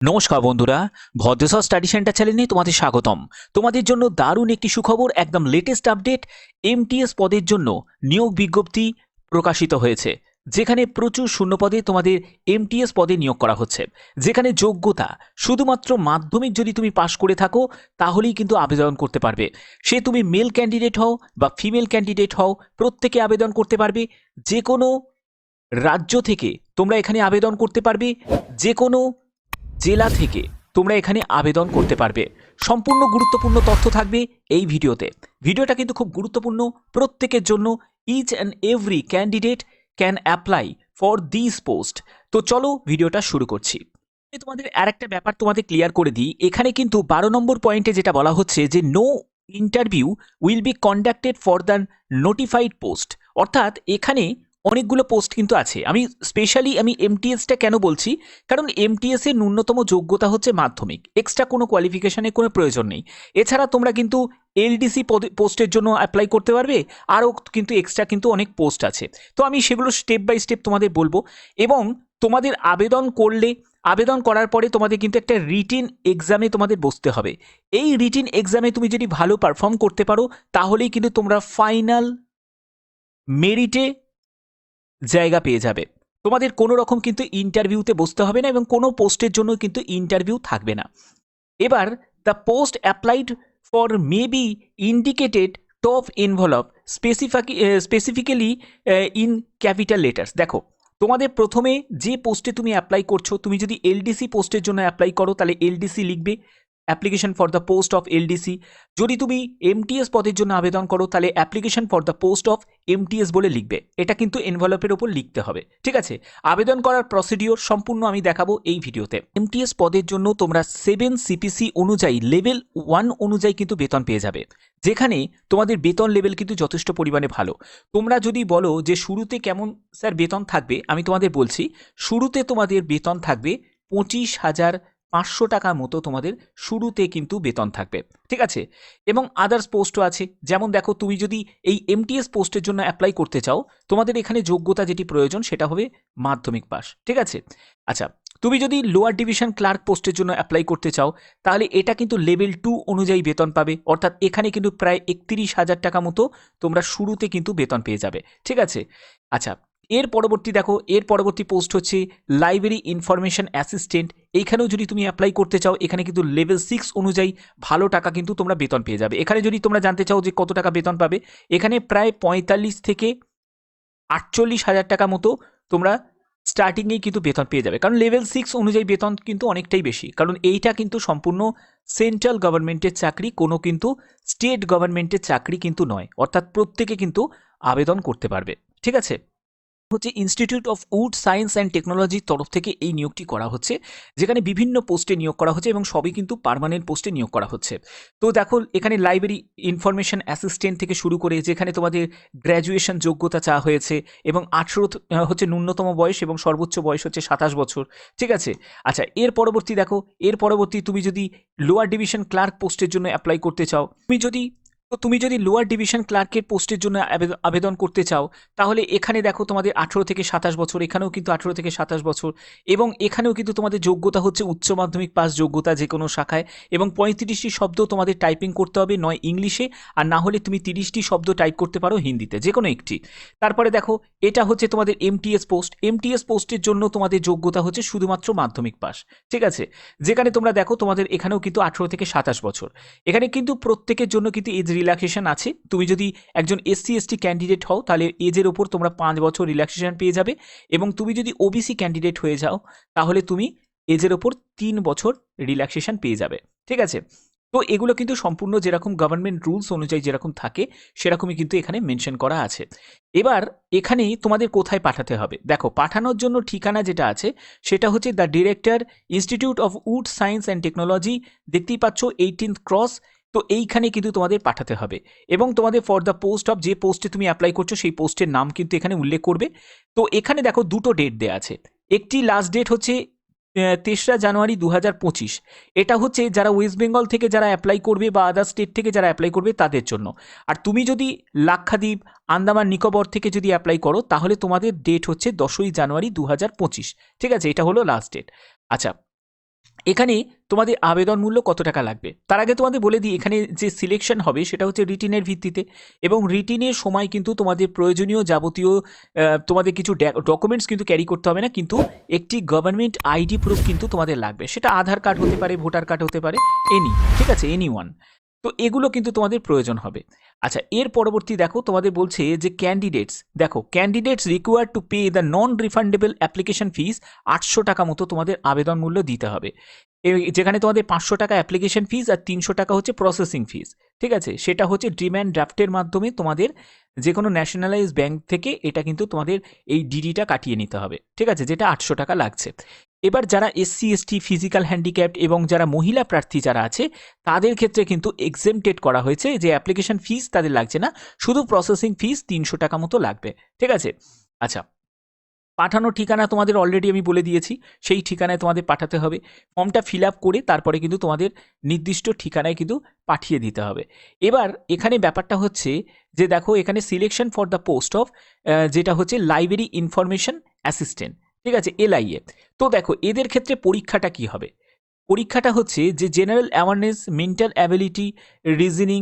নমস্কার বন্ধুরা, ভদ্রসর study centre চ্যানেলে তোমাদের স্বাগতম। তোমাদের জন্য দারুণ একটি সুখবর, একদম লেটেস্ট আপডেট। এমটিএস পদের জন্য নিয়োগ বিজ্ঞপ্তি প্রকাশিত হয়েছে, যেখানে প্রচুর শূন্যপদে তোমাদের এমটিএস পদে নিয়োগ করা হচ্ছে। যেখানে যোগ্যতা শুধুমাত্র মাধ্যমিক যদি তুমি পাশ করে থাকো তাহলেই কিন্তু আবেদন করতে পারবে। সে তুমি মেল ক্যান্ডিডেট হও বা ফিমেল ক্যান্ডিডেট হও, প্রত্যেকে আবেদন করতে পারবে। যে কোনো রাজ্য থেকে তোমরা এখানে আবেদন করতে পারবে, যে কোনো জেলা থেকে তোমরা এখানে আবেদন করতে পারবে। সম্পূর্ণ গুরুত্বপূর্ণ তথ্য থাকবে এই ভিডিওতে। ভিডিওটা কিন্তু খুব গুরুত্বপূর্ণ প্রত্যেকের জন্য। Each and every candidate can apply for this post. তো চলো ভিডিওটা শুরু করছি। তোমাদের আরেকটা ব্যাপার তোমাদের ক্লিয়ার করে দিই। এখানে কিন্তু 12 নম্বর পয়েন্টে যেটা বলা হচ্ছে যে no interview will be conducted for the notified post. অর্থাৎ এখানে অনেকগুলো পোস্ট কিন্তু আছে। আমি স্পেশালি এমটিএসটা কেন বলছি, কারণ এমটিএস এর ন্যূনতম যোগ্যতা হচ্ছে মাধ্যমিক, এক্সট্রা কোনো কোয়ালিফিকেশনের কোনো প্রয়োজন নেই। এছাড়া তোমরা কিন্তু এলডিসি পোস্টের জন্য অ্যাপ্লাই করতে পারবে, আরও কিন্তু এক্সট্রা কিন্তু অনেক পোস্ট আছে। তো আমি সেগুলো স্টেপ বাই স্টেপ তোমাদের বলবো। এবং তোমাদের আবেদন করার পরে তোমাদের কিন্তু একটা রিটিন এক্সামে তোমাদের বসতে হবে। এই রিটিন এক্সামে তুমি যদি ভালো পারফর্ম করতে পারো তাহলেই কিন্তু তোমরা ফাইনাল মেরিটে জায়গা পেয়ে যাবে। তোমাদের কোনো রকম কিন্তু ইন্টারভিউতে বসতে হবে না এবং কোনো পোস্টের জন্য কিন্তু ইন্টারভিউ থাকবে না। এবার the post applied for may be indicated top envelope specifically in capital letters. দেখো, তোমাদের প্রথমে যে পোস্টে তুমি অ্যাপ্লাই করছো, তুমি যদি এলডিসি পোস্টের জন্য অ্যাপ্লাই করো তাহলে এলডিসি লিখবে, application for the post of LDC. যদি তুমি এমটিএস পদের জন্য আবেদন করো তাহলে application for the post of MTS বলে লিখবে। এটা কিন্তু এনভেলপের ওপর লিখতে হবে, ঠিক আছে? আবেদন করার প্রসিডিওর সম্পূর্ণ আমি দেখাবো এই ভিডিওতে। এমটিএস পদের জন্য তোমরা 7 সিপিসি অনুযায়ী লেভেল 1 অনুযায়ী কিন্তু বেতন পেয়ে যাবে, যেখানে তোমাদের বেতন লেভেল কিন্তু যথেষ্ট পরিমাণে ভালো। তোমরা যদি বলো যে শুরুতে কেমন স্যার বেতন থাকবে, আমি তোমাদের বলছি। শুরুতে তোমাদের বেতন থাকবে 25,500 টাকা মতো, তোমাদের শুরুতে কিন্তু বেতন থাকবে, ঠিক আছে? এবং আদার্স পোস্টও আছে। যেমন দেখো, তুমি যদি এই এমটিএস পোস্টের জন্য অ্যাপ্লাই করতে চাও, তোমাদের এখানে যোগ্যতা যেটি প্রয়োজন সেটা হবে মাধ্যমিক পাস, ঠিক আছে? আচ্ছা, তুমি যদি লোয়ার ডিভিশন ক্লার্ক পোস্টের জন্য অ্যাপ্লাই করতে চাও তাহলে এটা কিন্তু লেভেল 2 অনুযায়ী বেতন পাবে। অর্থাৎ এখানে কিন্তু প্রায় 31,000 টাকা মতো তোমরা শুরুতে কিন্তু বেতন পেয়ে যাবে, ঠিক আছে? আচ্ছা, এর পরবর্তী পোস্ট হচ্ছে লাইব্রেরি ইনফরমেশন অ্যাসিস্ট্যান্ট। এইখানেও যদি তুমি অ্যাপ্লাই করতে চাও, এখানে কিন্তু লেভেল 6 অনুযায়ী ভালো টাকা কিন্তু তোমরা বেতন পেয়ে যাবে। এখানে যদি তোমরা জানতে চাও যে কত টাকা বেতন পাবে, এখানে প্রায় 45 থেকে 48,000 টাকা মতো তোমরা স্টার্টিংয়েই কিন্তু বেতন পেয়ে যাবে। কারণ লেভেল 6 অনুযায়ী বেতন কিন্তু অনেকটাই বেশি, কারণ এইটা কিন্তু সম্পূর্ণ সেন্ট্রাল গভর্নমেন্টের চাকরি, কোনো কিন্তু স্টেট গভর্নমেন্টের চাকরি কিন্তু নয়। অর্থাৎ প্রত্যেকে কিন্তু আবেদন করতে পারবে, ঠিক আছে? হচ্ছে institute of wood science and টেকনোলজির তরফ থেকে এই নিয়োগটি করা হচ্ছে, যেখানে বিভিন্ন পোস্টে নিয়োগ করা হচ্ছে এবং সবই কিন্তু পার্মানেন্ট পোস্টে নিয়োগ করা হচ্ছে। তো দেখো, এখানে লাইব্রেরি ইনফরমেশন অ্যাসিস্ট্যান্ট থেকে শুরু করে যেখানে তোমাদের গ্র্যাজুয়েশন যোগ্যতা চাওয়া হয়েছে এবং 18 হচ্ছে ন্যূনতম বয়স এবং সর্বোচ্চ বয়স হচ্ছে 27 বছর, ঠিক আছে? আচ্ছা, এর পরবর্তী তুমি যদি লোয়ার ডিভিশন ক্লার্ক পোস্টের জন্য অ্যাপ্লাই করতে চাও, তুমি যদি লোয়ার ডিভিশন ক্লার্কের পোস্টের জন্য আবেদন করতে চাও, তাহলে এখানে দেখো তোমাদের 18 থেকে 27 বছর, এখানেও কিন্তু 18 থেকে 27 বছর। এবং এখানেও কিন্তু তোমাদের যোগ্যতা হচ্ছে উচ্চ মাধ্যমিক পাস যোগ্যতা যে কোনো শাখায়, এবং 35টি শব্দ তোমাদের টাইপিং করতে হবে, নয় ইংলিশে, আর না হলে তুমি 30টি শব্দ টাইপ করতে পারো হিন্দিতে, যে কোনো একটি। তারপরে দেখো, এটা হচ্ছে তোমাদের এমটিএস পোস্টের জন্য তোমাদের যোগ্যতা হচ্ছে শুধুমাত্র মাধ্যমিক পাস, ঠিক আছে? যেখানে তোমরা দেখো তোমাদের এখানেও কিন্তু 18 থেকে 27 বছর। এখানে কিন্তু প্রত্যেকের জন্য কিন্তু এজ রিল্যাক্সেশন আছে। তুমি যদি একজন এসসি এসটি ক্যান্ডিডেট হও তাহলে এজের ওপর তোমরা 5 বছর রিল্যাক্সেশন পেয়ে যাবে, এবং তুমি যদি ওবিসি ক্যান্ডিডেট হয়ে যাও তাহলে তুমি এজের ওপর 3 বছর রিল্যাক্সেশন পেয়ে যাবে, ঠিক আছে? তো এগুলো কিন্তু সম্পূর্ণ যেরকম গভর্নমেন্ট রুলস অনুযায়ী যেরকম থাকে সেরকমই কিন্তু এখানে মেনশন করা আছে। এবার এখানে তোমাদের কোথায় পাঠাতে হবে, দেখো পাঠানোর জন্য ঠিকানা যেটা আছে সেটা হচ্ছে the director, institute of wood science and technology, দেখতেই পাচ্ছ 18th ক্রস। তো এইখানে কিন্তু তোমাদের পাঠাতে হবে, এবং তোমাদের ফর দ্য পোস্ট অফ, যে পোস্টে তুমি অ্যাপ্লাই করছো সেই পোস্টের নাম কিন্তু এখানে উল্লেখ করবে। তো এখানে দেখো দুটো ডেট দেওয়া আছে। একটি লাস্ট ডেট হচ্ছে 3রা জানুয়ারি 2025। এটা হচ্ছে যারা ওয়েস্ট বেঙ্গল থেকে যারা অ্যাপ্লাই করবে বা আদার স্টেট থেকে যারা অ্যাপ্লাই করবে তাদের জন্য। আর তুমি যদি লাক্ষাদ্বীপ, আন্দামান নিকোবর থেকে যদি অ্যাপ্লাই করো তাহলে তোমাদের ডেট হচ্ছে 10ই জানুয়ারি 2025, ঠিক আছে? এটা হলো লাস্ট ডেট। আচ্ছা, এখানে তোমাদের আবেদন মূল্য কত টাকা লাগবে তার আগে তোমাদের বলে দিই, এখানে যে সিলেকশন হবে সেটা হচ্ছে রিটিনের ভিত্তিতে, এবং রিটিনের সময় কিন্তু তোমাদের প্রয়োজনীয় যাবতীয় তোমাদের কিছু ডকুমেন্টস কিন্তু ক্যারি করতে হবে না, কিন্তু একটি গভর্নমেন্ট আইডি প্রুফ কিন্তু তোমাদের লাগবে। সেটা আধার কার্ড হতে পারে, ভোটার কার্ড হতে পারে, ঠিক আছে, এনি ওয়ান। তো এগুলো কিন্তু তোমাদের প্রয়োজন হবে। আচ্ছা, এর পরবর্তী দেখো তোমাদের বলছে যে candidates required to pay the non refundable application fees. 800 টাকা মতো তোমাদের আবেদন মূল্য দিতে হবে, যেখানে তোমাদের 500 টাকা অ্যাপ্লিকেশন ফিস আর 300 টাকা হচ্ছে প্রসেসিং ফিস। ঠিক আছে, সেটা হচ্ছে ডিম্যান্ড ড্রাফটের মাধ্যমে তোমাদের যে কোনো ন্যাশনালাইজ ব্যাংক থেকে এটা কিন্তু তোমাদের এই ডিডিটা কাটিয়ে নিতে হবে। ঠিক আছে, যেটা 800 টাকা লাগছে। এবার যারা এসসি এসটি, ফিজিক্যাল হ্যান্ডিক্যাপ্ট এবং যারা মহিলা প্রার্থী যারা আছে তাদের ক্ষেত্রে কিন্তু এক্সেমটেড করা হয়েছে, যে অ্যাপ্লিকেশন ফিস তাদের লাগছে না, শুধু প্রসেসিং ফিস 300 টাকা মতো লাগবে। ঠিক আছে, আচ্ছা, পাঠানোর ঠিকানা তোমাদের অলরেডি আমি বলে দিয়েছি, সেই ঠিকানায় তোমাদের পাঠাতে হবে। ফর্মটা ফিল আপ করে তারপরে কিন্তু তোমাদের নির্দিষ্ট ঠিকানায় কিন্তু পাঠিয়ে দিতে হবে। এবার এখানে ব্যাপারটা হচ্ছে যে দেখো, এখানে selection for the post of যেটা হচ্ছে লাইব্রেরি ইনফরমেশন অ্যাসিস্ট্যান্ট, ঠিক আছে, LIA। তো দেখো এদের ক্ষেত্রে পরীক্ষাটা কি হবে, পরীক্ষাটা হচ্ছে যে general awareness, mental ability, reasoning,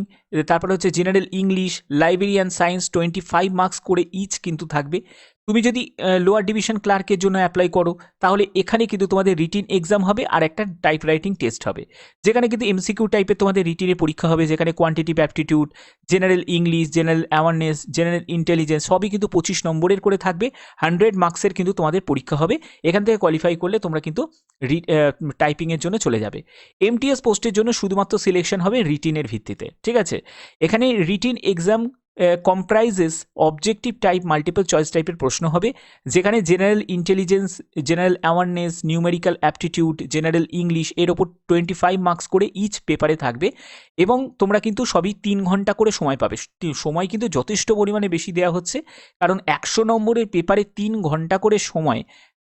তারপরে হচ্ছে general English, librarian science, 25 marks করে ইচ কিন্তু থাকবে। তুমি যদি লোয়ার ডিভিশন ক্লার্কের জন্য অ্যাপ্লাই করো তাহলে এখানে কিন্তু তোমাদের রিটিন এক্সাম হবে আর একটা টাইপ রাইটিং টেস্ট হবে, যেখানে কিন্তু MCQ টাইপের তোমাদের রিটিনের পরীক্ষা হবে, যেখানে quantitative aptitude, general English, general awareness, general intelligence সবই কিন্তু 25 নম্বরের করে থাকবে। 100 মার্কসের কিন্তু তোমাদের পরীক্ষা হবে। এখান থেকে কোয়ালিফাই করলে তোমরা কিন্তু টাইপিংয়ের জন্য চলে যাবে। MTS পোস্টের জন্য শুধুমাত্র সিলেকশন হবে রিটিনের ভিত্তিতে। ঠিক আছে, এখানে written exam comprises objective type, multiple choice টাইপের প্রশ্ন হবে, যেখানে general intelligence, general awareness, numerical aptitude, general English এর ওপর 25 মার্কস করে ইচ পেপারে থাকবে। এবং তোমরা কিন্তু সবই 3 ঘন্টা করে সময় পাবে। সময় কিন্তু যথেষ্ট পরিমাণে বেশি দেওয়া হচ্ছে, কারণ 100 নম্বরের পেপারে 3 ঘন্টা করে সময়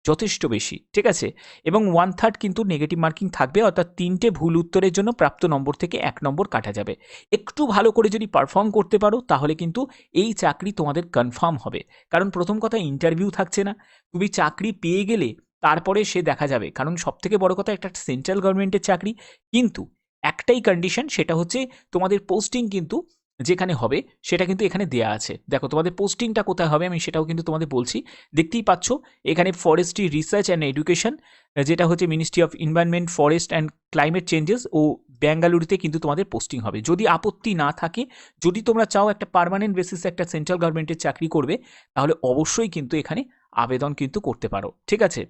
যথেষ্ট বেশি। ঠিক আছে, এবং 1/3 কিন্তু নেগেটিভ মার্কিং থাকবে, অর্থাৎ 3টে ভুল উত্তরের জন্য প্রাপ্ত নম্বর থেকে 1 নম্বর কাটা যাবে। একটু ভালো করে যদি পারফর্ম করতে পারো তাহলে কিন্তু এই চাকরি তোমাদের কনফার্ম হবে, কারণ প্রথম কথা ইন্টারভিউ থাকছে না, তুমি চাকরি পেয়ে গেলে তারপরে সে দেখা যাবে। কারণ সবথেকে বড় কথা, একটা সেন্ট্রাল গভর্নমেন্টের চাকরি, কিন্তু একটাই কন্ডিশন, সেটা হচ্ছে তোমাদের পোস্টিং কিন্তু যেখানে হবে সেটা কিন্তু এখানে দেয়া আছে। দেখো তোমাদের পোস্টিংটা কোথায় হবে আমি সেটাও কিন্তু তোমাদের বলছি, দেখতেই পাচ্ছ এখানে ফরেস্ট্রি রিসার্চ অ্যান্ড এডুকেশন, যেটা হচ্ছে ministry of environment, forest and climate changes ও বেঙ্গালুরুতে কিন্তু তোমাদের পোস্টিং হবে। যদি আপত্তি না থাকে, যদি তোমরা চাও একটা পার্মানেন্ট বেসিসে একটা সেন্ট্রাল গভর্নমেন্টের চাকরি করবে, তাহলে অবশ্যই কিন্তু এখানে আবেদন কিন্তু করতে পারো। ঠিক আছে,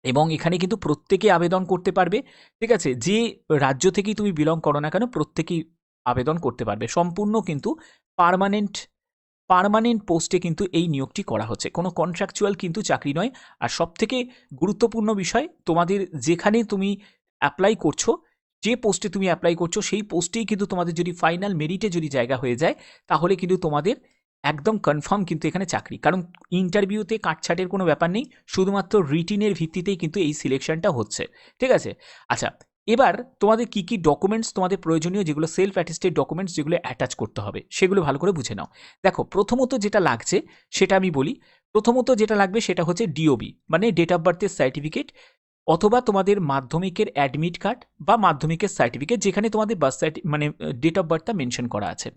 এবং এখানে কিন্তু প্রত্যেকে আবেদন করতে পারবে। ঠিক আছে, যে রাজ্য থেকেই তুমি বিলং করো না কেন প্রত্যেকেই আবেদন করতে পারবে। সম্পূর্ণ কিন্তু পার্মানেন্ট পার্মানেন্ট পোস্টে কিন্তু এই নিয়োগটি করা হচ্ছে, কোনো কন্ট্রাকচুয়াল কিন্তু চাকরি নয়। আর সবথেকে গুরুত্বপূর্ণ বিষয়, তোমাদের যেখানে তুমি অ্যাপ্লাই করছো, যে পোস্টে তুমি অ্যাপ্লাই করছো সেই পোস্টেই কিন্তু তোমাদের যদি ফাইনাল মেরিটে যদি জায়গা হয়ে যায়, তাহলে কিন্তু তোমাদের একদম কনফার্ম কিন্তু এখানে চাকরি, কারণ ইন্টারভিউতে কাটছাটের কোনো ব্যাপার নেই, শুধুমাত্র রিটিনের ভিত্তিতেই কিন্তু এই সিলেকশনটা হচ্ছে। ঠিক আছে, আচ্ছা, এবার তোমাদের কি কি ডকুমেন্টস তোমাদের প্রয়োজনীয়, যেগুলো সেলফ অ্যাটেস্টেড ডকুমেন্টস, যেগুলো অ্যাটাচ করতে হবে সেগুলো ভালো করে বুঝে নাও। দেখো প্রথমত যেটা লাগছে সেটা আমি বলি। প্রথমত যেটা লাগবে সেটা হচ্ছে DOB, মানে ডেট অফ বার্থের সার্টিফিকেট, অথবা তোমাদের মাধ্যমিকের অ্যাডমিট কার্ড বা মাধ্যমিকের সার্টিফিকেট, যেখানে তোমাদের বার্থ মানে ডেট অফ বার্থটা মেনশন করা আছে।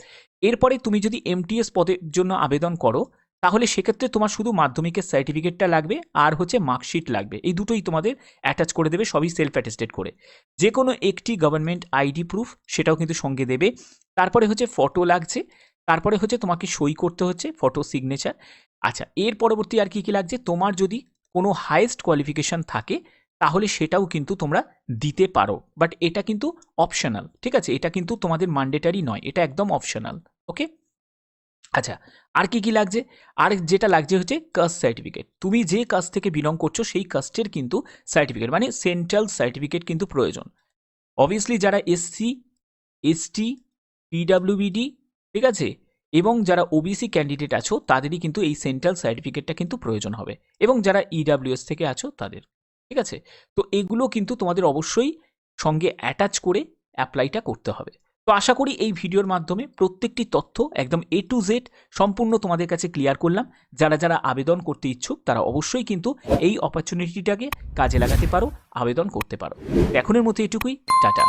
এরপরে তুমি যদি MTS পদের জন্য আবেদন করো, তাহলে সেক্ষেত্রে তোমার শুধু মাধ্যমিকের সার্টিফিকেটটা লাগবে আর হচ্ছে মার্কশিট লাগবে, এই দুটোই তোমাদের অ্যাটাচ করে দেবে, সবই সেলফ অ্যাটেস্টেড করে। যে কোনো একটি গভর্নমেন্ট আইডি প্রুফ সেটাও কিন্তু সঙ্গে দেবে। তারপরে হচ্ছে ফটো লাগছে, তারপরে হচ্ছে তোমাকে সই করতে হচ্ছে, ফটো সিগনেচার। আচ্ছা, এর পরবর্তী আর কি কি লাগছে, তোমার যদি কোনো হাইয়েস্ট কোয়ালিফিকেশান থাকে তাহলে সেটাও কিন্তু তোমরা দিতে পারো, বাট এটা কিন্তু অপশনাল। ঠিক আছে, এটা কিন্তু তোমাদের ম্যান্ডেটারি নয়, এটা একদম অপশনাল। ওকে, আচ্ছা, আর কি কি লাগছে, আর যেটা লাগছে হচ্ছে কাস্ট সার্টিফিকেট, তুমি যে কাস্ট থেকে বিলং করছো সেই কাস্টের কিন্তু সার্টিফিকেট, মানে সেন্ট্রাল সার্টিফিকেট কিন্তু প্রয়োজন। অবভিয়াসলি যারা SC ST PWBD, ঠিক আছে, এবং যারা OBC ক্যান্ডিডেট আছো তাদেরই কিন্তু এই সেন্ট্রাল সার্টিফিকেটটা কিন্তু প্রয়োজন হবে, এবং যারা EWS থেকে আছো তাদের। ঠিক আছে, তো এগুলো কিন্তু তোমাদের অবশ্যই সঙ্গে অ্যাটাচ করে অ্যাপ্লাইটা করতে হবে। তো আশা করি এই ভিডিওর মাধ্যমে প্রত্যেকটি তথ্য একদম A to Z সম্পূর্ণ তোমাদের কাছে ক্লিয়ার করলাম। যারা যারা আবেদন করতে ইচ্ছুক তারা অবশ্যই কিন্তু এই অপরচুনিটিটাকে কাজে লাগাতে পারো, আবেদন করতে পারো। এখনের মতো এটুকুই, টাটা।